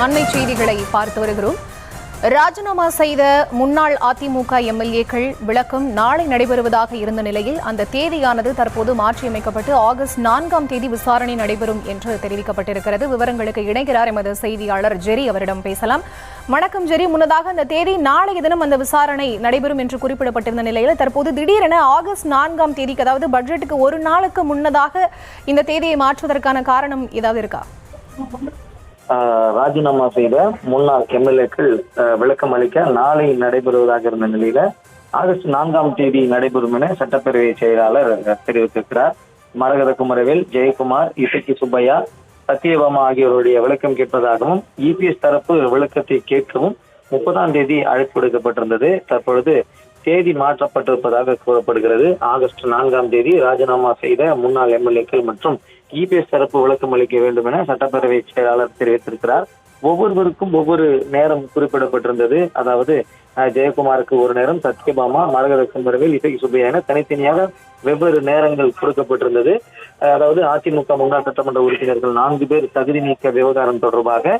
அண்மை செய்திகளை பார்த்து வருகிறோம். ராஜினாமா செய்த முன்னாள் அதிமுக எம்எல்ஏக்கள் விளக்கம் நாளை நடைபெறுவதாக இருந்த நிலையில் அந்த தேதியானது தற்போது மாற்றியமைக்கப்பட்டு ஆகஸ்ட் 4ஆம் தேதி விசாரணை நடைபெறும் என்று தெரிவிக்கப்பட்டிருக்கிறது. விவரங்களுக்கு இணைகிறார் எமது செய்தியாளர் ஜெரி. அவரிடம் பேசலாம். வணக்கம் ஜெரி. முன்னதாக அந்த தேதி நாளைய தினம் அந்த விசாரணை நடைபெறும் என்று குறிப்பிடப்பட்டிருந்த நிலையில் தற்போது திடீரென ஆகஸ்ட் 4ஆம் தேதிக்கு, அதாவது பட்ஜெட்டுக்கு ஒரு நாளுக்கு முன்னதாக இந்த தேதியை மாற்றுவதற்கான காரணம் ஏதாவது இருக்கா? ராஜினாமா செய்த முன்னாள் எம்எல்ஏக்கள் விளக்கம் அளிக்க நாளை நடைபெறுவதாக இருந்த நிலையில ஆகஸ்ட் 4ஆம் தேதி நடைபெறும் என சட்டப்பேரவை செயலாளர் தெரிவித்திருக்கிறார். மரகத குமரவேல், ஜெயக்குமார், இசக்கி சுப்பையா, சத்யபாமா ஆகியோருடைய விளக்கம் கேட்பதாகவும் இபிஎஸ் தரப்பு விளக்கத்தை கேட்கவும் 30ஆம் தேதி அழைப்பு விடுக்கப்பட்டிருந்தது. தற்பொழுது தேதி மாற்றப்பட்டிருப்பதாக கூறப்படுகிறது. ஆகஸ்ட் 4ஆம் தேதி ராஜினாமா செய்த முன்னாள் எம்எல்ஏக்கள் மற்றும் இபிஎஸ் தரப்பு விளக்கம் அளிக்க வேண்டும் என சட்டப்பேரவை செயலாளர் தெரிவித்திருக்கிறார். ஒவ்வொருவருக்கும் ஒவ்வொரு நேரம் குறிப்பிடப்பட்டிருந்தது. அதாவது ஜெயக்குமாருக்கு ஒரு நேரம், சத்யபாமா, மரகத குமரவேல், இசக்கி சுப்பையா என தனித்தனியாக வெவ்வேறு நேரங்கள் கொடுக்கப்பட்டிருந்தது. அதாவது அதிமுக முன்னாள் சட்டமன்ற உறுப்பினர்கள் 4 பேர் தகுதி நீக்க விவகாரம் தொடர்பாக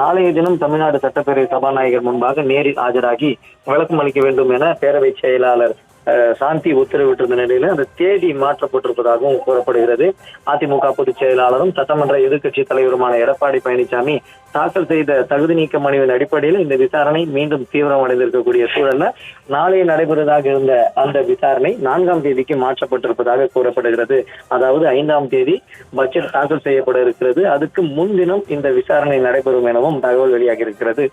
நாளைய தினம் தமிழ்நாடு சட்டப்பேரவை சபாநாயகர் முன்பாக நேரில் ஆஜராகி விளக்கம் அளிக்க வேண்டும் என பேரவை செயலாளர் சாந்தி உத்தரவிட்டிருந்த நிலையில அந்த தேதி மாற்றப்பட்டிருப்பதாகவும் கூறப்படுகிறது. அதிமுக பொதுச் செயலாளரும் சட்டமன்ற எதிர்க்கட்சி தலைவருமான எடப்பாடி பழனிசாமி தாக்கல் செய்த தகுதி நீக்க மனுவின் அடிப்படையில் இந்த விசாரணை மீண்டும் தீவிரமடைந்திருக்கக்கூடிய சூழல்ல நாளை நடைபெறுவதாக இருந்த அந்த விசாரணை 4ஆம் தேதிக்கு மாற்றப்பட்டிருப்பதாக கூறப்படுகிறது. அதாவது 5ஆம் தேதி பட்ஜெட் தாக்கல் செய்யப்பட இருக்கிறது. அதுக்கு முன்தினம் இந்த விசாரணை நடைபெறும் எனவும் தகவல் வெளியாகி இருக்கிறது.